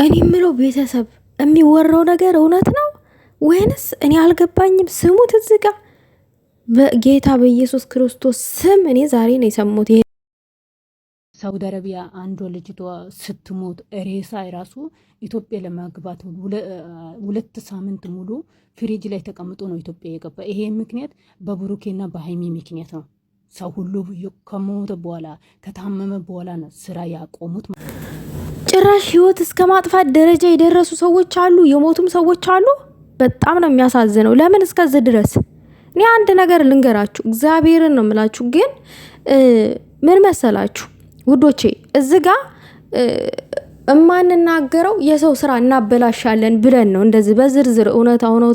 እኔ የምለው ቤተሰብ የሚወራው ነገር እውነት ነው ወይንስ እኔ አልገባኝም። ስሙት እዚህ ጋር በጌታ በኢየሱስ ክርስቶስ ስም እኔ ዛሬ ነው የሰሙት። ሳውዲ አረቢያ አንዷ ልጅቷ ስትሞት ሬሳ ራሱ ኢትዮጵያ ለማግባት 2 ሳምንት ሙሉ ፍሪጅ ላይ ተቀምጦ ነው ኢትዮጵያ የገባ። ይሄ ምክንያት በብሩኬና በሃይሚ ምክንያት ነው። ሰው ሁሉ ከሞተ በኋላ ከታመመ በኋላ ነው ስራ ያቆሙት። ጭራሽ ህይወት እስከ ማጥፋት ደረጃ የደረሱ ሰዎች አሉ፣ የሞቱም ሰዎች አሉ። በጣም ነው የሚያሳዝነው። ለምን እስከዚህ ድረስ? እኔ አንድ ነገር ልንገራችሁ፣ እግዚአብሔርን ነው የምላችሁ። ግን ምን መሰላችሁ ውዶቼ፣ እዚህ ጋር እማንናገረው የሰው ስራ እናበላሻለን ብለን ነው እንደዚህ በዝርዝር እውነታው ነው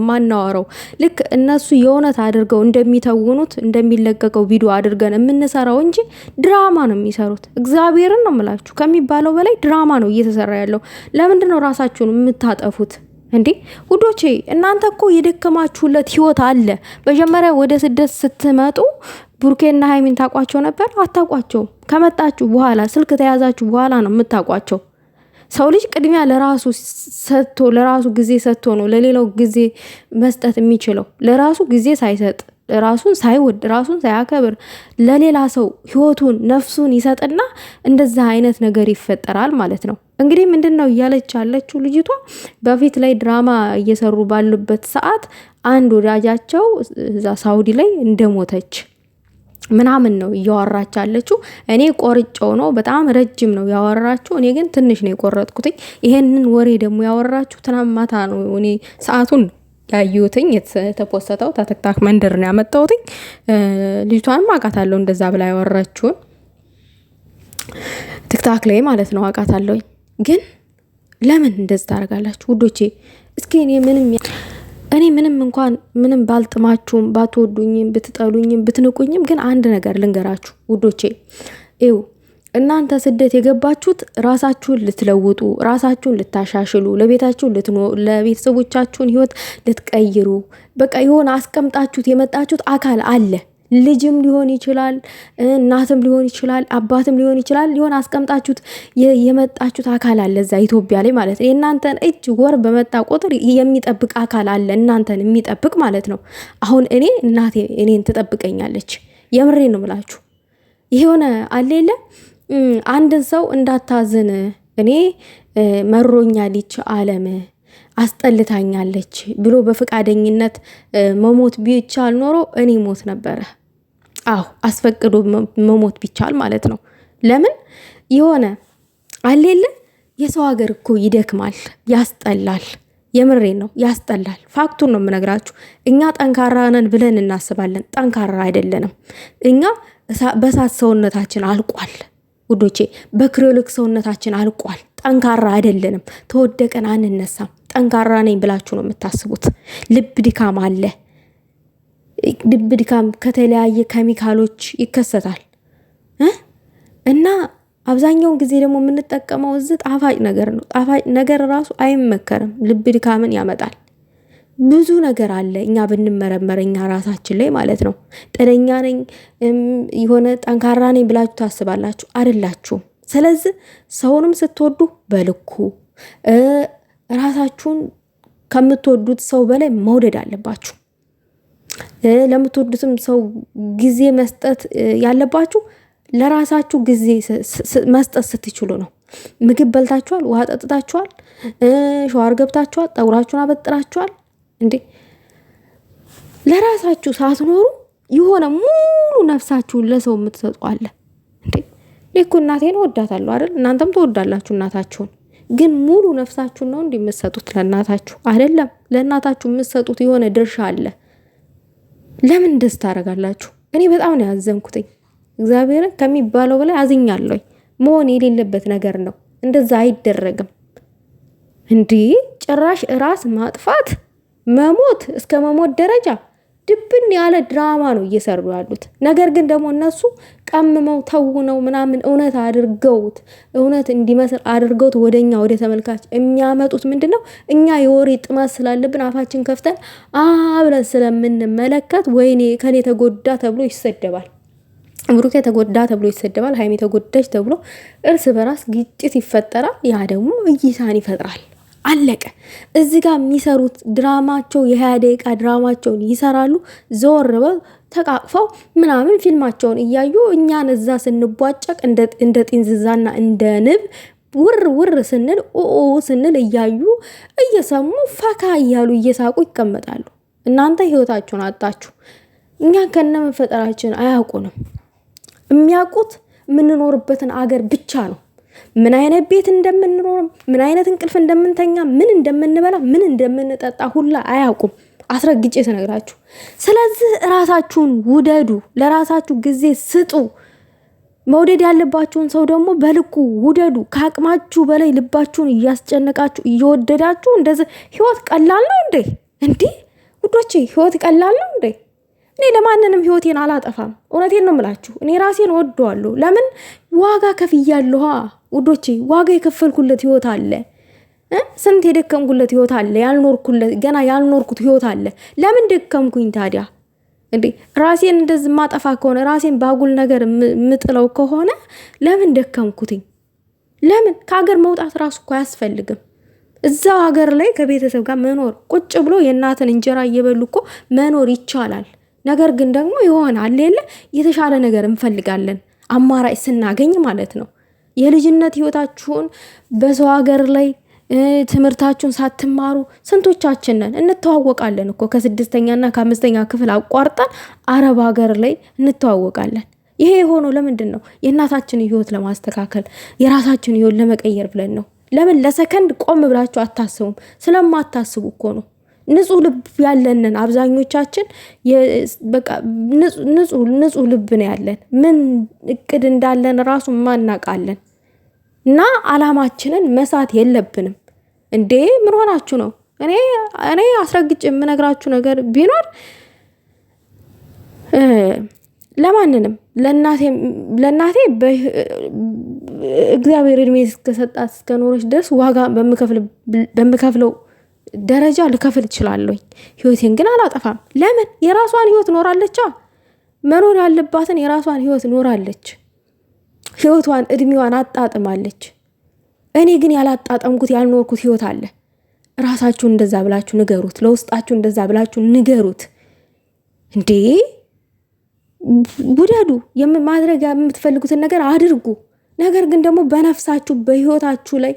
ማናወራው። ልክ እነሱ የእውነት አድርገው እንደሚተውኑት እንደሚለቀቀው ቪዲዮ አድርገን የምንሰራው እንጂ ድራማ ነው የሚሰሩት። እግዚአብሔርን ነው የምላችሁ፣ ከሚባለው በላይ ድራማ ነው እየተሰራ ያለው። ለምንድን ነው ራሳችሁን የምታጠፉት እንዴ? ውዶቼ እናንተ እኮ የደከማችሁለት ህይወት አለ። መጀመሪያ ወደ ስደት ስትመጡ ቡርኬና ሃይሚን ታቋቸው ነበር? አታቋቸው። ከመጣችሁ በኋላ ስልክ ተያዛችሁ በኋላ ነው የምታቋቸው። ሰው ልጅ ቅድሚያ ለራሱ ሰጥቶ ለራሱ ጊዜ ሰጥቶ ነው ለሌላው ጊዜ መስጠት የሚችለው። ለራሱ ጊዜ ሳይሰጥ ራሱን ሳይወድ ራሱን ሳያከብር ለሌላ ሰው ህይወቱን ነፍሱን ይሰጥና እንደዛ አይነት ነገር ይፈጠራል ማለት ነው። እንግዲህ ምንድነው እያለች ያለችው ልጅቷ? በፊት ላይ ድራማ እየሰሩ ባሉበት ሰዓት አንድ ወዳጃቸው እዛ ሳውዲ ላይ እንደሞተች ምናምን ነው እያወራች ያለችው። እኔ ቆርጬው ነው፣ በጣም ረጅም ነው ያወራችሁ። እኔ ግን ትንሽ ነው የቆረጥኩት። ይሄንን ወሬ ደግሞ ያወራችሁ ትናንት ማታ ነው። እኔ ሰዓቱን ያዩትኝ የተፖስተው ተተክታክ መንደር ነው ያመጣሁትኝ። ልጅቷንም አውቃታለሁ እንደዛ ብላ ያወራችሁን ቲክታክ ላይ ማለት ነው አውቃታለሁ። ግን ለምን እንደዚህ ታደርጋላችሁ ውዶቼ? እስኪ እኔ ምንም እንኳን ምንም ባልጥማችሁም ባትወዱኝም ብትጠሉኝም ብትንቁኝም ግን አንድ ነገር ልንገራችሁ ውዶቼ። ይው እናንተ ስደት የገባችሁት ራሳችሁን ልትለውጡ፣ ራሳችሁን ልታሻሽሉ፣ ለቤተሰቦቻችሁን ህይወት ልትቀይሩ፣ በቃ የሆነ አስቀምጣችሁት የመጣችሁት አካል አለ። ልጅም ሊሆን ይችላል፣ እናትም ሊሆን ይችላል፣ አባትም ሊሆን ይችላል። ሊሆን አስቀምጣችሁት የመጣችሁት አካል አለ እዛ ኢትዮጵያ ላይ ማለት ነው። የእናንተን እጅ ወር በመጣ ቁጥር የሚጠብቅ አካል አለ፣ እናንተን የሚጠብቅ ማለት ነው። አሁን እናቴ እኔን ትጠብቀኛለች። የምሬ ነው ምላችሁ። የሆነ አለ የለ አንድን ሰው እንዳታዝን እኔ መሮኛለች ዓለም አስጠልታኛለች ብሎ በፈቃደኝነት መሞት ቢቻል ኖሮ እኔ ሞት ነበረ። አዎ አስፈቅዶ መሞት ቢቻል ማለት ነው። ለምን የሆነ አለለ የሰው ሀገር እኮ ይደክማል፣ ያስጠላል። የምሬን ነው ያስጠላል። ፋክቱን ነው የምነግራችሁ። እኛ ጠንካራ ነን ብለን እናስባለን፣ ጠንካራ አይደለንም። እኛ በሳት ሰውነታችን አልቋል ውዶቼ፣ በክሪዮሊክ ሰውነታችን አልቋል። ጠንካራ አይደለንም። ተወደቀን አንነሳም። ጠንካራ ነኝ ብላችሁ ነው የምታስቡት። ልብ ድካም አለ። ልብ ድካም ከተለያየ ኬሚካሎች ይከሰታል እና አብዛኛውን ጊዜ ደግሞ የምንጠቀመው እዚህ ጣፋጭ ነገር ነው። ጣፋጭ ነገር ራሱ አይመከርም፣ ልብ ድካምን ያመጣል። ብዙ ነገር አለ። እኛ ብንመረመር እኛ ራሳችን ላይ ማለት ነው። ጤነኛ ነኝ የሆነ ጠንካራ ነኝ ብላችሁ ታስባላችሁ፣ አይደላችሁም። ስለዚህ ሰውንም ስትወዱ በልኩ ራሳችሁን ከምትወዱት ሰው በላይ መውደድ አለባችሁ። ለምትወዱትም ሰው ጊዜ መስጠት ያለባችሁ ለራሳችሁ ጊዜ መስጠት ስትችሉ ነው። ምግብ በልታችኋል፣ ውሃ ጠጥታችኋል፣ ሻወር ገብታችኋል፣ ጠጉራችሁን አበጥራችኋል እንዴ? ለራሳችሁ ሳትኖሩ የሆነ ሙሉ ነፍሳችሁን ለሰው የምትሰጡ አለ እንዴ? እኮ እናቴን ወዳታለሁ አይደል? እናንተም ትወዳላችሁ እናታችሁን። ግን ሙሉ ነፍሳችሁን ነው እንደምትሰጡት ለእናታችሁ አይደለም። ለእናታችሁ የምትሰጡት የሆነ ድርሻ አለ። ለምን እንደዚህ ታደርጋላችሁ? እኔ በጣም ነው ያዘንኩትኝ። እግዚአብሔርን ከሚባለው በላይ አዝኛለሁ። መሆን የሌለበት ነገር ነው። እንደዛ አይደረግም እንዴ! ጭራሽ ራስ ማጥፋት፣ መሞት፣ እስከ መሞት ደረጃ ድብን ያለ ድራማ ነው እየሰሩ ያሉት። ነገር ግን ደግሞ እነሱ ቀምመው ተውነው ምናምን እውነት አድርገውት እውነት እንዲመስል አድርገውት ወደኛ ወደ ተመልካች የሚያመጡት ምንድነው? እኛ የወሬ ጥማት ስላለብን አፋችን ከፍተን ብለን ስለምንመለከት ወይኔ ከኔ ተጎዳ ተብሎ ይሰደባል። ብሩኬ ተጎዳ ተብሎ ይሰደባል፣ ሀይሚ ተጎዳች ተብሎ እርስ በራስ ግጭት ይፈጠራል። ያ ደግሞ እይታን ይፈጥራል። አለቀ። እዚህ ጋር የሚሰሩት ድራማቸው የ20 ደቂቃ ድራማቸውን ይሰራሉ። ዘወር በው ተቃቅፈው ምናምን ፊልማቸውን እያዩ እኛን እዛ ስንቧጨቅ እንደ ጢንዝዛና እንደ ንብ ውር ስንል ስንል እያዩ እየሰሙ ፈካ እያሉ እየሳቁ ይቀመጣሉ። እናንተ ህይወታችሁን አጣችሁ። እኛ ከነ መፈጠራችን አያውቁንም። የሚያውቁት የምንኖርበትን አገር ብቻ ነው። ምን አይነት ቤት እንደምንኖር፣ ምን አይነት እንቅልፍ እንደምንተኛ፣ ምን እንደምንበላ፣ ምን እንደምንጠጣ ሁላ አያውቁም። አስረግጬ ስነግራችሁ። ስለዚህ ራሳችሁን ውደዱ፣ ለራሳችሁ ጊዜ ስጡ። መውደድ ያለባችሁን ሰው ደግሞ በልኩ ውደዱ። ከአቅማችሁ በላይ ልባችሁን እያስጨነቃችሁ እየወደዳችሁ እንደዚህ ህይወት ቀላል ነው እንዴ? እንዲህ ውዶቼ ህይወት ቀላል ነው እንዴ? እኔ ለማንንም ህይወቴን አላጠፋም። እውነቴን ነው የምላችሁ። እኔ ራሴን ወደዋለሁ። ለምን? ዋጋ ከፍያለሁ ውዶቼ። ዋጋ የከፈልኩለት ህይወት አለ። ስንት የደከምኩለት ህይወት አለ። ገና ያልኖርኩት ህይወት አለ። ለምን ደከምኩኝ ታዲያ? እንዴ ራሴን እንደዚህ ማጠፋ ከሆነ፣ ራሴን ባጉል ነገር ምጥለው ከሆነ ለምን ደከምኩትኝ? ለምን? ከሀገር መውጣት ራሱ እኮ አያስፈልግም። እዛው ሀገር ላይ ከቤተሰብ ጋር መኖር፣ ቁጭ ብሎ የእናትን እንጀራ እየበሉ እኮ መኖር ይቻላል። ነገር ግን ደግሞ ይሆናል የለ የተሻለ ነገር እንፈልጋለን፣ አማራጭ ስናገኝ ማለት ነው። የልጅነት ህይወታችሁን በሰው ሀገር ላይ ትምህርታችሁን ሳትማሩ ስንቶቻችን ነን? እንተዋወቃለን እኮ ከ6ኛና ከ5ኛ ክፍል አቋርጠን አረብ ሀገር ላይ እንተዋወቃለን። ይሄ የሆነው ለምንድን ነው? የእናታችንን ህይወት ለማስተካከል፣ የራሳችንን ህይወት ለመቀየር ብለን ነው። ለምን ለሰከንድ ቆም ብላችሁ አታስቡም? ስለማታስቡ እኮ ነው። ንጹህ ልብ ያለንን አብዛኞቻችን በቃ ንጹህ ልብ ነው ያለን። ምን እቅድ እንዳለን ራሱ ማናቃለን። እና አላማችንን መሳት የለብንም እንዴ። ምን ሆናችሁ ነው? እኔ አስረግጬ የምነግራችሁ ነገር ቢኖር ለማንንም ለእናቴ እግዚአብሔር እድሜ እስከሰጣት እስከኖረች ድረስ ዋጋ በምከፍለው ደረጃ ልከፍል እችላለሁ። ህይወቴን ግን አላጠፋም። ለምን? የራሷን ህይወት ኖራለች። መኖር ያለባትን የራሷን ህይወት ኖራለች። ህይወቷን እድሜዋን አጣጥማለች። እኔ ግን ያላጣጠምኩት ያልኖርኩት ህይወት አለ። ራሳችሁን እንደዛ ብላችሁ ንገሩት። ለውስጣችሁ እንደዛ ብላችሁ ንገሩት። እንዴ ውደዱ። ማድረግ የምትፈልጉትን ነገር አድርጉ። ነገር ግን ደግሞ በነፍሳችሁ በህይወታችሁ ላይ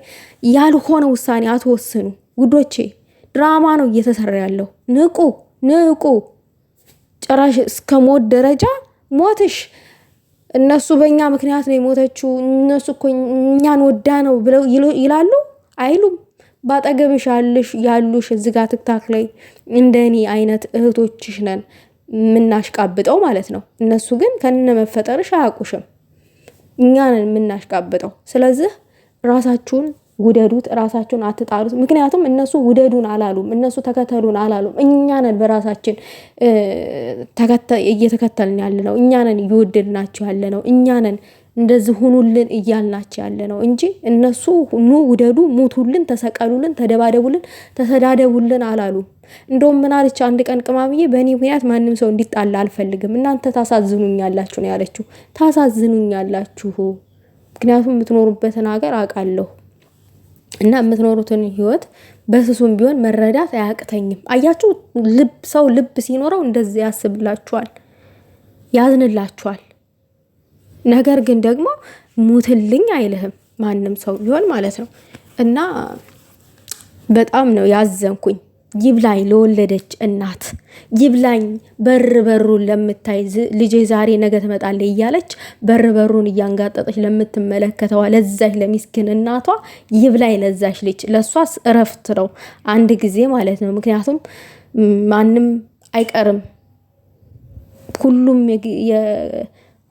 ያልሆነ ውሳኔ አትወስኑ ውዶቼ። ድራማ ነው እየተሰራ ያለው። ንቁ። ጭራሽ እስከ ሞት ደረጃ ሞትሽ እነሱ በእኛ ምክንያት ነው የሞተችው፣ እነሱ እኮ እኛን ወዳ ነው ብለው ይላሉ አይሉም? ባጠገብሽ ያሉሽ እዚህ ጋር ትክታክ ላይ እንደኔ አይነት እህቶችሽ ነን ምናሽቃብጠው ማለት ነው። እነሱ ግን ከነ መፈጠርሽ አያውቁሽም። እኛ ነን ምናሽቃብጠው። ስለዚህ ራሳችሁን ውደዱት፣ ራሳችሁን አትጣሉት። ምክንያቱም እነሱ ውደዱን አላሉም፣ እነሱ ተከተሉን አላሉም። እኛ ነን በራሳችን እየተከተልን ያለ ነው። እኛ ነን እየወደድናቸው ያለ ነው። እኛ ነን እንደዚህ ሁኑልን እያልናቸው ያለ ነው እንጂ እነሱ ኑ ውደዱ፣ ሙቱልን፣ ተሰቀሉልን፣ ተደባደቡልን፣ ተሰዳደቡልን አላሉም። እንደውም ምን አለች አንድ ቀን ቅማምዬ፣ በእኔ ምክንያት ማንም ሰው እንዲጣላ አልፈልግም፣ እናንተ ታሳዝኑኛላችሁ ነው ያለችው። ታሳዝኑኛላችሁ፣ ምክንያቱም የምትኖሩበትን ሀገር አውቃለሁ እና የምትኖሩትን ህይወት በስሱም ቢሆን መረዳት አያቅተኝም። አያችሁ፣ ሰው ልብ ሲኖረው እንደዚህ ያስብላችኋል፣ ያዝንላችኋል። ነገር ግን ደግሞ ሙትልኝ አይልህም ማንም ሰው ቢሆን ማለት ነው። እና በጣም ነው ያዘንኩኝ። ይብላኝ ለወለደች እናት፣ ይብላኝ በሩን ለምታይ ልጄ ዛሬ ነገ ትመጣለች እያለች በሩን እያንጋጠጠች ለምትመለከተዋ ለዛች ለሚስኪን እናቷ ይብላኝ ለዛች ልጅ። ለሷስ እረፍት ነው አንድ ጊዜ ማለት ነው። ምክንያቱም ማንም አይቀርም፣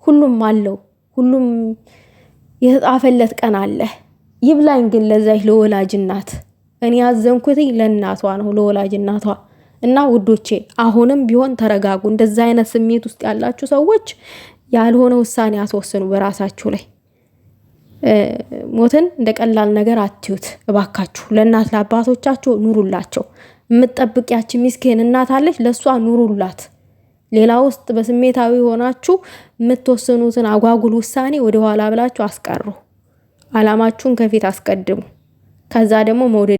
ሁሉም አለው፣ ሁሉም የተጣፈለት ቀን አለ። ይብላኝ ግን ለዛች ለወላጅ እናት። እኔ ያዘንኩት ለእናቷ ነው፣ ለወላጅ እናቷ። እና ውዶቼ አሁንም ቢሆን ተረጋጉ። እንደዛ አይነት ስሜት ውስጥ ያላችሁ ሰዎች ያልሆነ ውሳኔ አትወስኑ በራሳችሁ ላይ። ሞትን እንደ ቀላል ነገር አትዩት እባካችሁ። ለእናት ለአባቶቻችሁ ኑሩላቸው። የምትጠብቂያችሁ ሚስኪን እናት አለች፣ ለሷ ኑሩላት። ሌላ ውስጥ በስሜታዊ ሆናችሁ የምትወስኑትን አጓጉል ውሳኔ ወደ ኋላ ብላችሁ አስቀሩ። አላማችሁን ከፊት አስቀድሙ። ከዛ ደግሞ መውደድ